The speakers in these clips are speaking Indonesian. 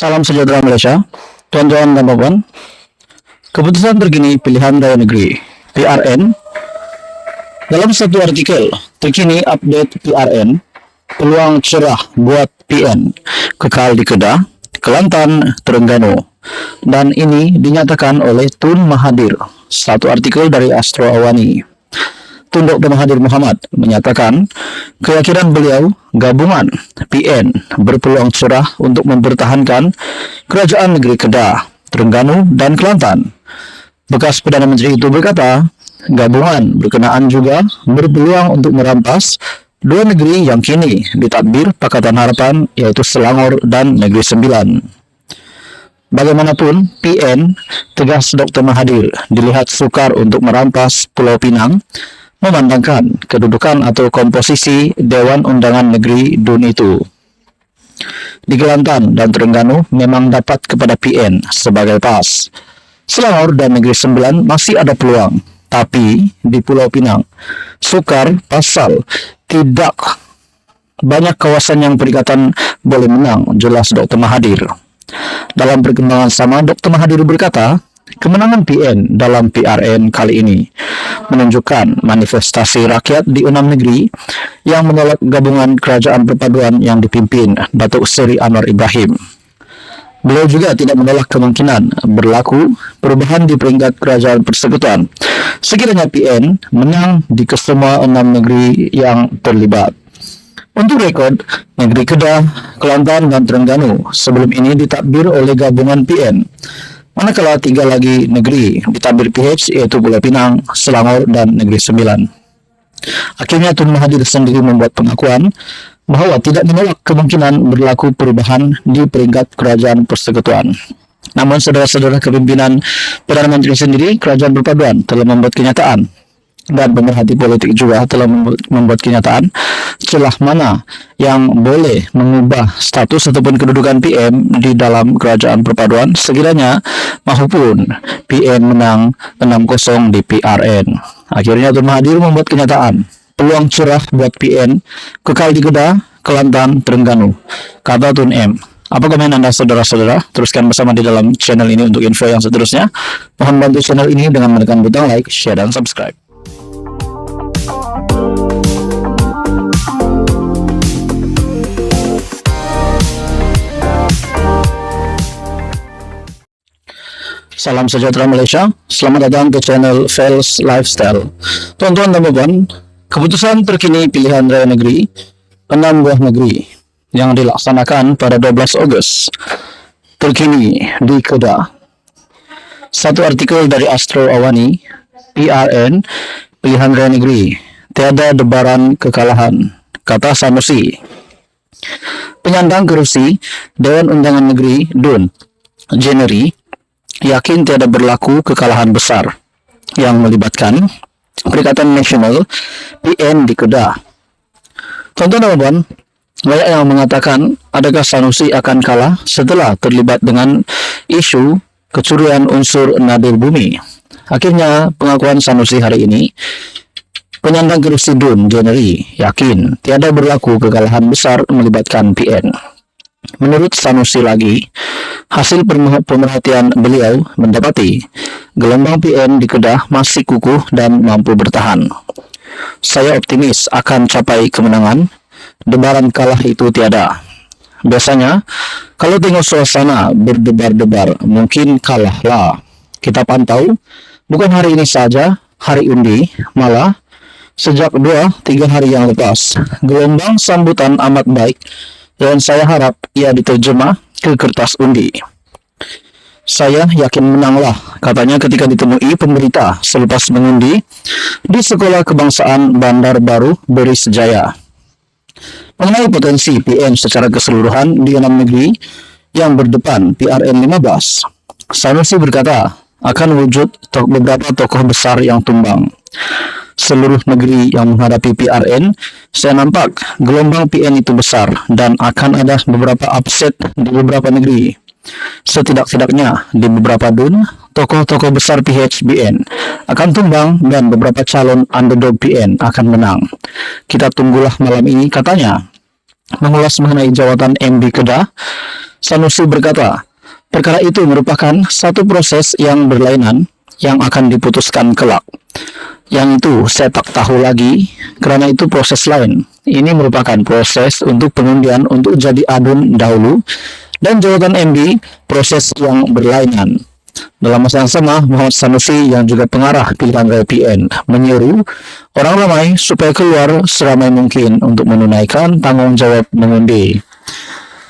Salam sejahtera Malaysia, tuan-tuan dan puan. Keputusan terkini pilihan raya negeri (PRN). Dalam satu artikel terkini update PRN, peluang cerah buat PN kekal di Kedah, Kelantan, Terengganu, dan ini dinyatakan oleh Tun Mahathir. Satu artikel dari Astro Awani. Tun Dr. Mahathir Mohamad menyatakan keyakinan beliau gabungan PN berpeluang cerah untuk mempertahankan kerajaan negeri Kedah, Terengganu, dan Kelantan. Bekas Perdana Menteri itu berkata, gabungan berkenaan juga berpeluang untuk merampas dua negeri yang kini ditadbir Pakatan Harapan, yaitu Selangor dan Negeri Sembilan. Bagaimanapun, PN, tegas Dr. Mahathir, dilihat sukar untuk merampas Pulau Pinang, memandangkan kedudukan atau komposisi Dewan Undangan Negeri DUN itu. Di Kelantan dan Terengganu memang dapat kepada PN sebagai pas. Selangor dan Negeri Sembilan masih ada peluang, tapi di Pulau Pinang sukar pasal tidak banyak kawasan yang perikatan boleh menang, jelas Dr. Mahathir. Dalam perkembangan sama, Dr. Mahathir berkata, kemenangan PN dalam PRN kali ini menunjukkan manifestasi rakyat di 6 negeri yang menolak gabungan kerajaan perpaduan yang dipimpin Datuk Seri Anwar Ibrahim. Beliau juga tidak menolak kemungkinan berlaku perubahan di peringkat kerajaan persekutuan sekiranya PN menang di kesemua 6 negeri yang terlibat. Untuk rekod, negeri Kedah, Kelantan, dan Terengganu sebelum ini ditadbir oleh gabungan PN, manakala 3 lagi negeri ditadbir PH, yaitu Pulau Pinang, Selangor, dan Negeri Sembilan. Akhirnya Tun Mahathir sendiri membuat pengakuan bahwa tidak menolak kemungkinan berlaku perubahan di peringkat kerajaan persekutuan. Namun saudara-saudara kepimpinan Perdana Menteri sendiri, kerajaan perpaduan telah membuat kenyataan, dan pemerhati politik juga telah membuat kenyataan celah mana yang boleh mengubah status ataupun kedudukan PM di dalam kerajaan perpaduan sekiranya mahupun PM menang 6-0 di PRN. Akhirnya Tun Mahathir membuat kenyataan peluang cerah buat PN kekal di Kedah, Kelantan, Terengganu, kata Tun M. Apa komen Anda saudara-saudara? Teruskan bersama di dalam channel ini untuk info yang seterusnya. Mohon bantu channel ini dengan menekan butang like, share, dan subscribe. Salam sejahtera Malaysia, selamat datang ke channel Fels Lifestyle. Tuan-tuan dan puan, keputusan terkini pilihan raya negeri 6 buah negeri yang dilaksanakan pada 12 Ogos terkini di Kedah. Satu artikel dari Astro Awani, PRN, pilihan raya negeri, tiada debaran kekalahan, kata Sanusi. Penyandang kerusi Dewan Undangan Negeri DUN, Jeneri, yakin tiada berlaku kekalahan besar yang melibatkan Perikatan Nasional PN di Kedah. Tuan-tuan, banyak yang mengatakan adakah Sanusi akan kalah setelah terlibat dengan isu kecurian unsur nadir bumi. Akhirnya pengakuan Sanusi hari ini, penyandang kerusi DUN Jeneri yakin tiada berlaku kekalahan besar melibatkan PN. Menurut Sanusi lagi, hasil pemerhatian beliau mendapati gelombang PN di Kedah masih kukuh dan mampu bertahan. Saya optimis akan capai kemenangan, debaran kalah itu tiada. Biasanya, kalau tengok suasana berdebar-debar, mungkin kalahlah. Kita pantau, bukan hari ini saja, hari undi, malah sejak 2-3 hari yang lepas, gelombang sambutan amat baik, dan saya harap ia diterjemah ke kertas undi. Saya yakin menanglah, katanya ketika ditemui pemberita selepas mengundi di Sekolah Kebangsaan Bandar Baru Beris Jaya. Mengenai potensi PN secara keseluruhan di 6 negeri yang berdepan PRN 15, Sanusi berkata akan wujud beberapa tokoh besar yang tumbang. Seluruh negeri yang menghadapi PRN, saya nampak gelombang PN itu besar dan akan ada beberapa upset di beberapa negeri. Setidak-tidaknya di beberapa DUN, tokoh-tokoh besar PHBN akan tumbang dan beberapa calon underdog PN akan menang. Kita tunggulah malam ini, katanya. mengulas mengenai jawatan MB Kedah, Sanusi berkata, perkara itu merupakan satu proses yang berlainan yang akan diputuskan kelak. Yang itu saya tak tahu lagi, karena itu proses lain. Ini merupakan proses untuk pengundian untuk jadi adun dahulu, dan jawatan MB proses yang berlainan. Dalam masa yang sama, Muhammad Sanusi yang juga pengarah pilihan raya PN menyeru orang ramai supaya keluar seramai mungkin untuk menunaikan tanggung jawab mengundi.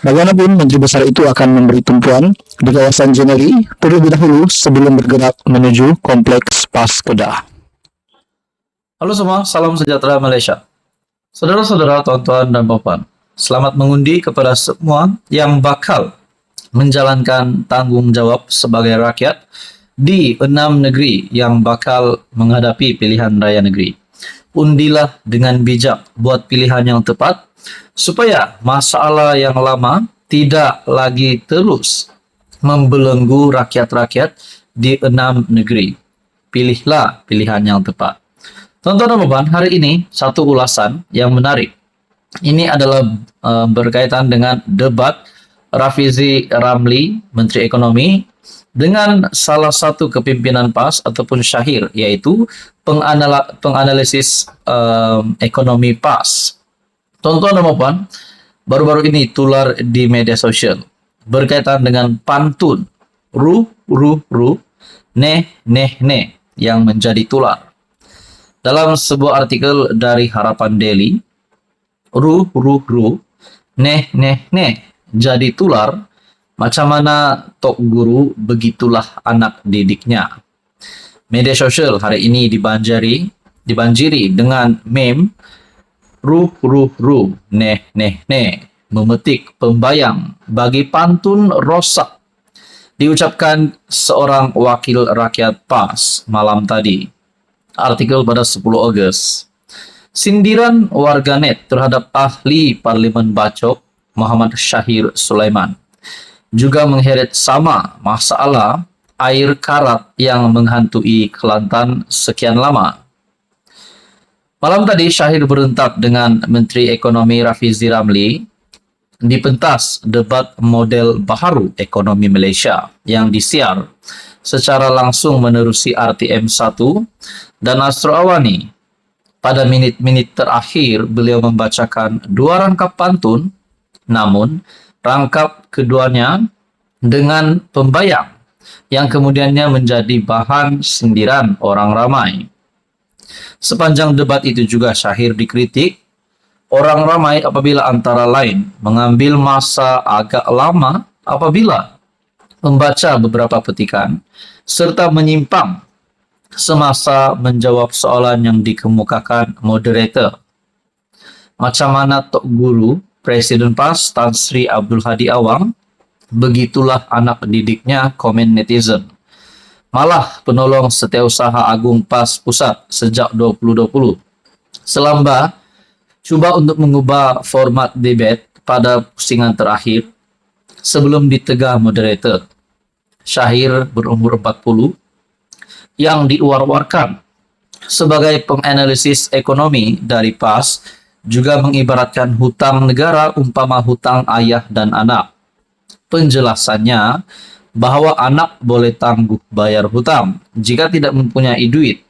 Bagaimanapun, Menteri Besar itu akan memberi tumpuan di kawasan Jeneri terlebih dahulu sebelum bergerak menuju kompleks PAS Kedah. Halo semua, salam sejahtera Malaysia. Saudara-saudara, tuan-tuan dan puan, selamat mengundi kepada semua yang bakal menjalankan tanggung jawab sebagai rakyat di 6 negeri yang bakal menghadapi pilihan raya negeri. Undilah dengan bijak, buat pilihan yang tepat supaya masalah yang lama tidak lagi terus membelenggu rakyat-rakyat di 6 negeri. Pilihlah pilihan yang tepat. Tuan-tuan dan puan, hari ini satu ulasan yang menarik. Ini adalah berkaitan dengan debat Rafizi Ramli, Menteri Ekonomi, dengan salah satu kepimpinan PAS ataupun Syahir, yaitu penganalisis ekonomi PAS. Tuan-tuan dan puan, baru-baru ini tular di media sosial berkaitan dengan pantun ru, neh, yang menjadi tular. Dalam sebuah artikel dari Harapan Daily, ru, neh, jadi tular, macam mana tok guru begitulah anak didiknya. Media sosial hari ini dibanjiri dengan meme ru, neh, memetik pembayang bagi pantun rosak diucapkan seorang wakil rakyat PAS malam tadi. Artikel pada 10 Ogos. Sindiran warganet terhadap ahli Parlimen Bacok Muhammad Syahir Sulaiman juga mengheret sama masalah air karat yang menghantui Kelantan sekian lama. Malam tadi Syahir berentak dengan Menteri Ekonomi Rafizi Ramli di pentas debat model baharu ekonomi Malaysia yang disiar secara langsung menerusi RTM 1 dan Astro Awani. Pada minit-minit terakhir, beliau membacakan 2 rangkap pantun, namun rangkap keduanya dengan pembayang yang kemudiannya menjadi bahan sindiran orang ramai. Sepanjang debat itu juga Syahir dikritik orang ramai apabila antara lain mengambil masa agak lama apabila membaca beberapa petikan serta menyimpang semasa menjawab soalan yang dikemukakan moderator. Macam mana tok guru Presiden PAS Tan Sri Abdul Hadi Awang, begitulah anak didiknya, komen netizen. Malah penolong Setiausaha Agung PAS Pusat sejak 2020. Selamba cuba untuk mengubah format debat pada pusingan terakhir sebelum ditegah moderator. Syahir berumur 40 yang diuar-uarkan sebagai penganalisis ekonomi dari PAS juga mengibaratkan hutang negara umpama hutang ayah dan anak. Penjelasannya bahwa anak boleh tangguh bayar hutang jika tidak mempunyai duit,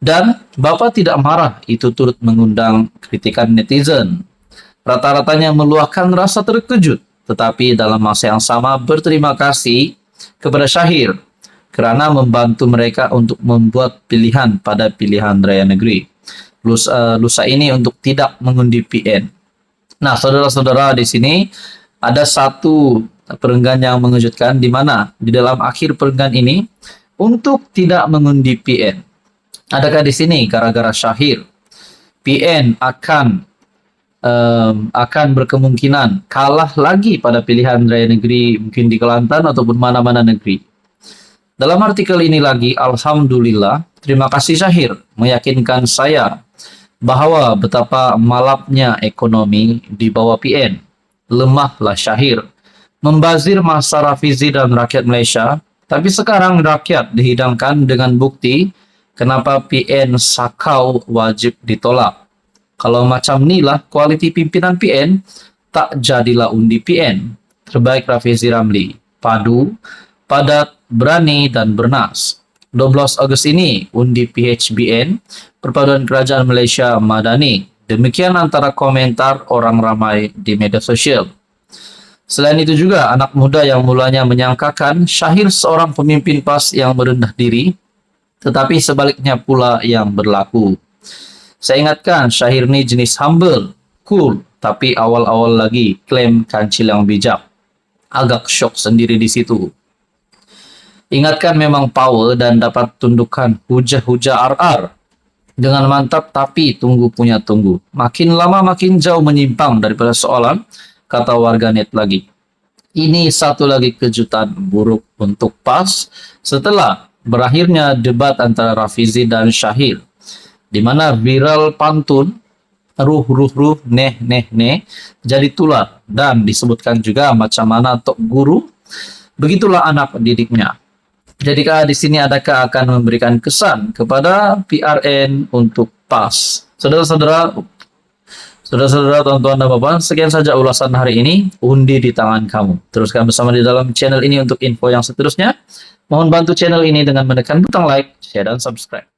dan Bapak tidak marah itu turut mengundang kritikan netizen. Rata-ratanya meluahkan rasa terkejut, tetapi dalam masa yang sama berterima kasih kepada Syahir kerana membantu mereka untuk membuat pilihan pada pilihan raya negeri lusa ini untuk tidak mengundi PN. Nah, saudara-saudara, di sini ada satu perenggan yang mengejutkan, di mana di dalam akhir perenggan ini untuk tidak mengundi PN. Adakah di sini gara-gara Syahir PN akan berkemungkinan kalah lagi pada pilihan raya negeri, mungkin di Kelantan ataupun mana-mana negeri? Dalam artikel ini lagi, alhamdulillah, terima kasih Syahir meyakinkan saya bahwa betapa malapnya ekonomi di bawah PN. Lemahlah Syahir membazir masa Rafizi dan rakyat Malaysia, tapi sekarang rakyat dihidangkan dengan bukti kenapa PN sakau wajib ditolak. Kalau macam inilah kualiti pimpinan PN, Tak jadilah undi PN. Terbaik Rafizi Ramli. Padu, padat, berani, dan bernas. 12 Agustus ini, undi PHBN, Perpaduan Kerajaan Malaysia Madani. Demikian antara komentar orang ramai di media sosial. Selain itu juga, anak muda yang mulanya menyangkakan Syahir seorang pemimpin PAS yang merendah diri, tetapi sebaliknya pula yang berlaku. Saya ingatkan, Syahir ni jenis humble, cool, tapi awal-awal lagi klaim kancil yang bijak. Agak syok sendiri di situ. Ingatkan memang power dan dapat tundukkan hujah-hujah RR. Dengan mantap tapi tunggu punya tunggu. Makin lama makin jauh menyimpang daripada soalan, kata warganet lagi. Ini satu lagi kejutan buruk untuk PAS setelah berakhirnya debat antara Rafizi dan Syahir, di mana viral pantun ruh neh jadi tular dan disebutkan juga macam mana tok guru begitulah anak didiknya. Jadikah di sini adakah akan memberikan kesan kepada PRN untuk PAS? Saudara-saudara, tuan-tuan dan puan, sekian saja ulasan hari ini. Undi di tangan kamu. Teruskan bersama di dalam channel ini untuk info yang seterusnya. Mohon bantu channel ini dengan menekan butang like, share, dan subscribe.